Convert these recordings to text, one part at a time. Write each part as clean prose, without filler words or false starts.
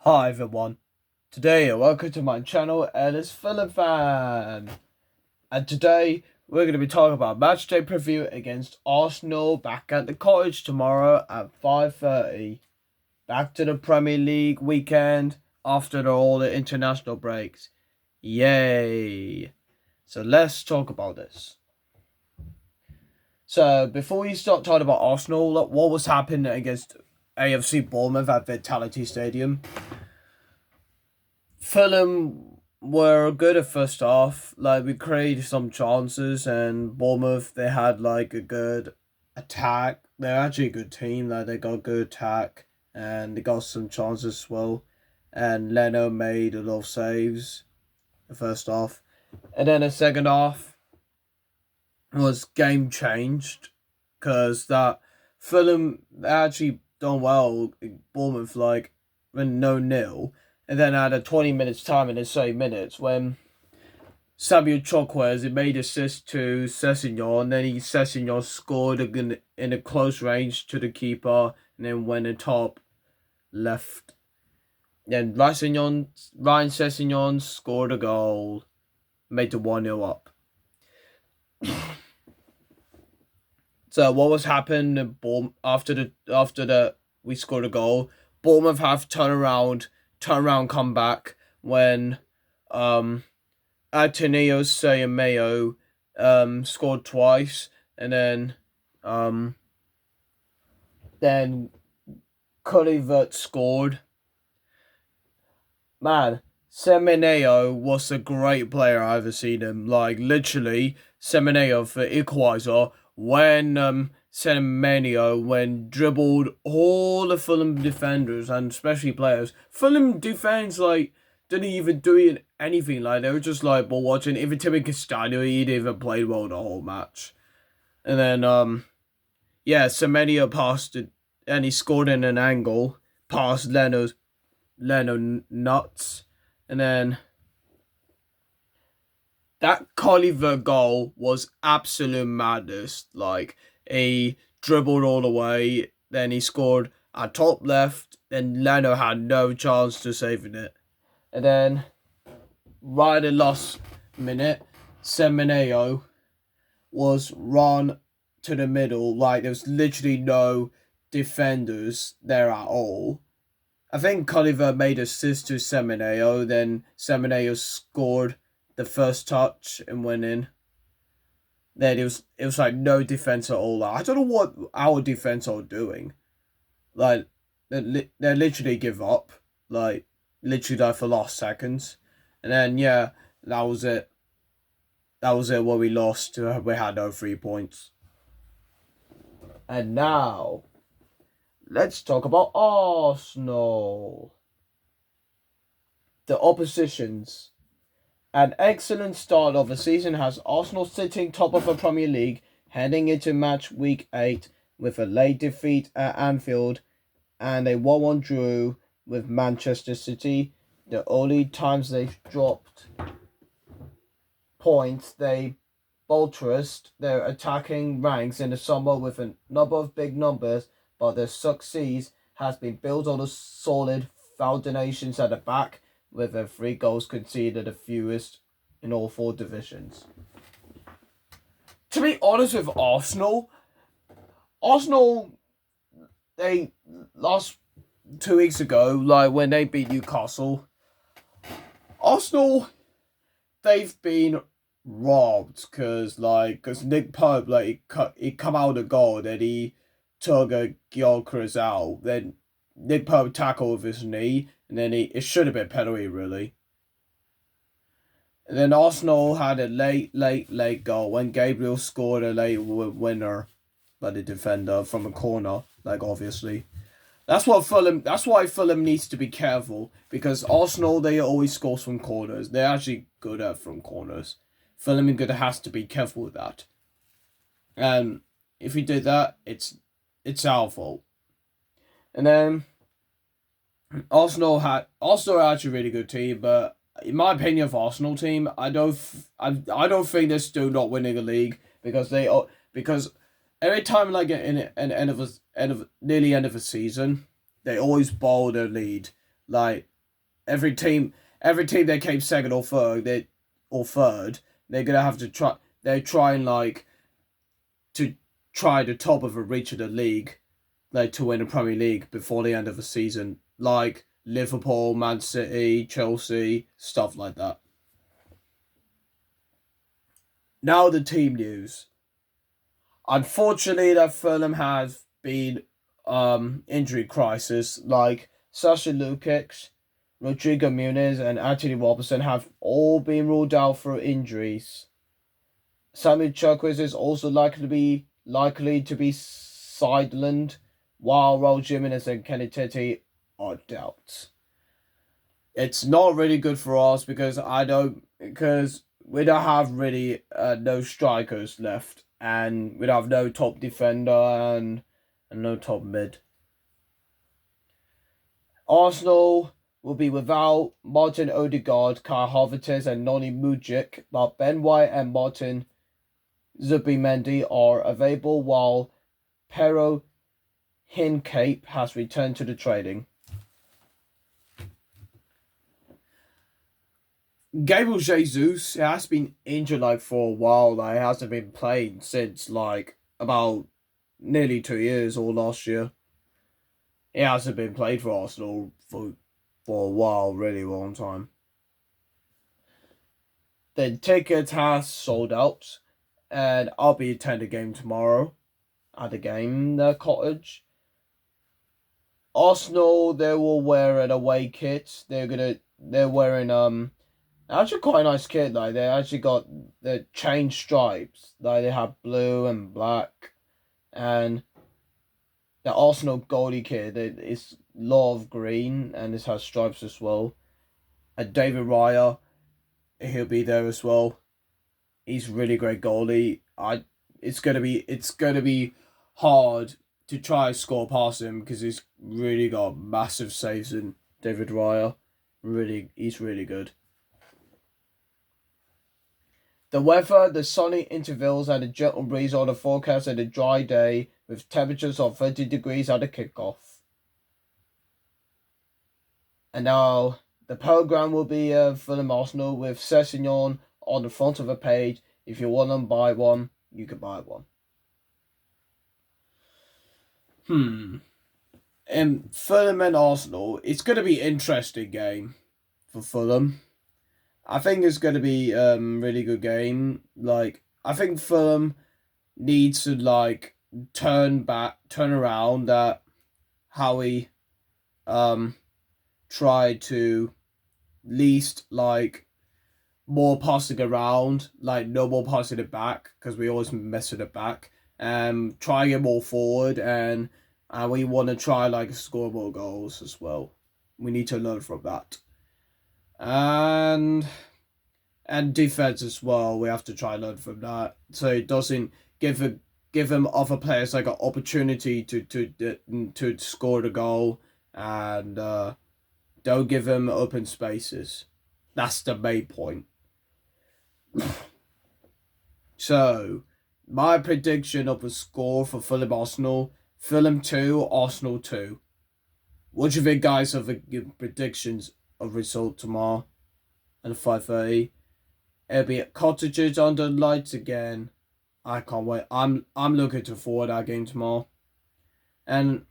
Hi everyone, today welcome to my channel and it's Philip Fan. And today we're going to be talking about Matchday preview against Arsenal back at the cottage tomorrow at 5:30. Back to the Premier League weekend after all the international breaks. Yay! So let's talk about this. So before we start talking about Arsenal, what was happening against AFC Bournemouth at Vitality Stadium? Fulham were good at first half. Like we created some chances, and Bournemouth they had like a good attack. They're actually a good team. Like they got good attack, and they got some chances as well. And Leno made a lot of saves the first half, and then the second half was game changed because that Fulham actually done well. Bournemouth like when 0-0, and then had a 20 minutes time in the same minutes when Samuel Chukwueze made assist to Sessegnon, and then Sessegnon scored in a close range to the keeper, and then went the top left. Then Ryan Sessegnon scored a goal, made the 1-0 up. So what was happening after the we scored a goal? Bournemouth have turnaround comeback when Ateneo Sayamayo scored twice, and then Culivert scored. Man, Semenyo was a great player. I've ever seen him. Like literally, Semenyo for equaliser when Semenyo dribbled all the Fulham defenders and especially players. Fulham defense like didn't even do anything. Like they were just like ball watching. Even Timmy Castagne, he didn't even play well the whole match. And then Semenyo passed it and he scored in an angle past Leno nuts, and then that Colliver goal was absolute madness. Like he dribbled all the way, then he scored at top left, and Leno had no chance to saving it. And then right at the last minute, Semenyo was run to the middle, like there was literally no defenders there at all. I think Culliver made assist to Semenyo, then Semenyo scored the first touch and went in. Then it was like no defense at all. I don't know what our defense are doing. Like they literally give up. Like literally like for last seconds, and then that was it. That was it. Where we lost. We had no 3 points. And now let's talk about Arsenal. The oppositions. An excellent start of the season has Arsenal sitting top of the Premier League, heading into match week 8 with a late defeat at Anfield and a 1-1 draw with Manchester City. The only times they've dropped points, they buttressed their attacking ranks in the summer with a number of big numbers, but their success has been built on a solid foundations at the back, with their 3 goals conceded, the fewest in all 4 divisions. To be honest with Arsenal, they lost 2 weeks ago, like when they beat Newcastle. Arsenal, they've been robbed because Nick Pope he come out of the goal, then he took a Gyökeres out, then Nick Pope tackled with his knee, and then it should have been penalty really. And then Arsenal had a late goal when Gabriel scored a late winner by the defender from a corner, like obviously. That's why Fulham needs to be careful, because Arsenal, they always score from corners. They're actually good at from corners. Fulham has to be careful with that. And if we did that, it's our fault. And then Arsenal are actually a really good team, but in my opinion, for Arsenal team, I don't think they're still not winning the league, because every time like in nearly end of a season, they always bowl their lead. Like every team that came second or third, they're gonna have to try. They try and like to try the top of a reach of the league, like to win the Premier League before the end of the season, like Liverpool, Man City, Chelsea, stuff like that. Now the team news. Unfortunately, that Fulham has been injury crisis. Like Sasha Lukic, Rodrigo Muniz, and Anthony Robertson have all been ruled out for injuries. Samuel Chukwueze is also likely to be sidelined, while Raul Jimenez and Kenny Tete are doubts. It's not really good for us because we don't have really no strikers left, and we don't have no top defender and no top mid. Arsenal will be without Martin Odegaard, Kai Havertz, and Noni Mujic, but Ben White and Martin Zubimendi are available, while Pero Hincape has returned to the trading. Gabriel Jesus has been injured like for a while. Like, he hasn't been playing since like about nearly 2 years or last year. He hasn't been played for Arsenal for a while, really long time. The ticket has sold out, and I'll be attending a game tomorrow at the game cottage. Arsenal, they will wear an away kit. They're wearing actually quite a nice kit. Like, they actually got the chain stripes. Like, they have blue and black, and the Arsenal goalie kit, it's a lot of green, and it has stripes as well. And David Raya, he'll be there as well. He's a really great goalie. It's gonna be hard to try and score past him because he's really got massive saves in David Raya. He's really good. The weather, the sunny intervals and a gentle breeze on the forecast and a dry day with temperatures of 30 degrees at the kickoff. And now the program will be Fulham Arsenal with Sessegnon on the front of the page. If you want to buy one, you can buy one. And Fulham and Arsenal, it's going to be an interesting game for Fulham. I think it's going to be a really good game. Like, I think Fulham needs to like turn around that Howie tried to least like more passing around, like no more passing it back because we always mess with it back. Try and get more forward, and we want to try like score more goals as well. We need to learn from that. And defense as well. We have to try and learn from that, so it doesn't give them other players like an opportunity to score the goal, and don't give them open spaces. That's the main point. So, my prediction of a score for Fulham Arsenal: Fulham 2, Arsenal 2. What do you think, guys, of the predictions of result tomorrow at 5:30? It'll be at Cottages under lights again. I can't wait. I'm looking forward to that game tomorrow. And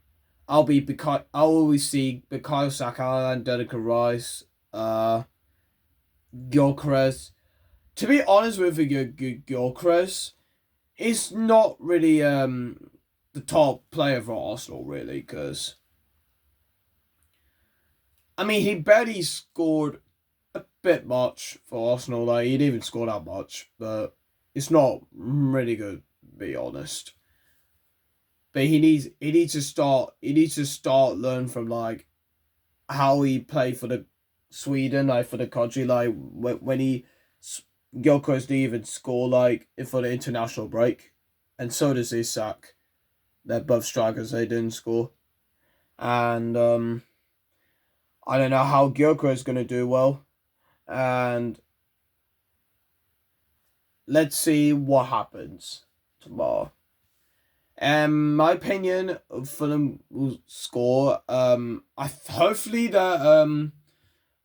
I'll always see Bukayo Saka and Declan Rice, Gyökeres. To be honest with you, Gyökeres is not really the top player for Arsenal, really, because I mean, he barely scored a bit much for Arsenal. Like, he didn't even score that much, but it's not really good, to be honest. But he needs to start learn from like how he played for the Sweden, like for the country, like when he Gyökeres didn't even score like for the international break, and so does Isak. They're both strikers. They didn't score, and I don't know how Gyökeres is gonna do well, and let's see what happens tomorrow. My opinion, Fulham will score. Hopefully that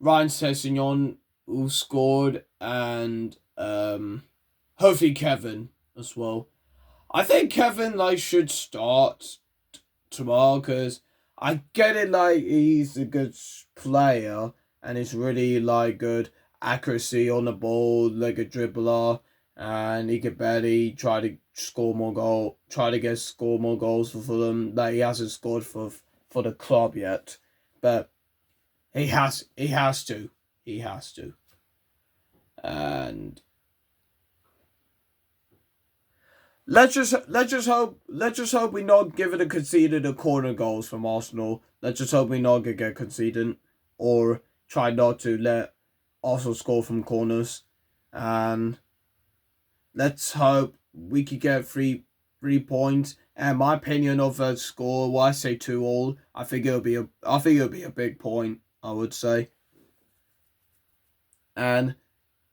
Ryan Sessegnon who scored, and hopefully Kevin as well. I think Kevin should start tomorrow because I get it he's a good player and he's really good accuracy on the ball, like a dribbler, and he could barely try to score more goals for Fulham that he hasn't scored for the club yet, but he has to, and let's just hope we not give it a conceded a corner goals from Arsenal. Let's just hope we not get conceded or try not to let Arsenal score from corners. And let's hope we could get three points. And my opinion of the score, well, I say 2-2. I think it'll be a big point, I would say. And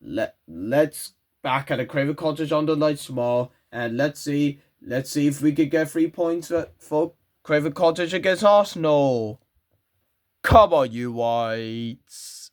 let's back at the Craven Cottage on the night tomorrow, and let's see if we could get 3 points for Craven Cottage against Arsenal. Come on, you Whites.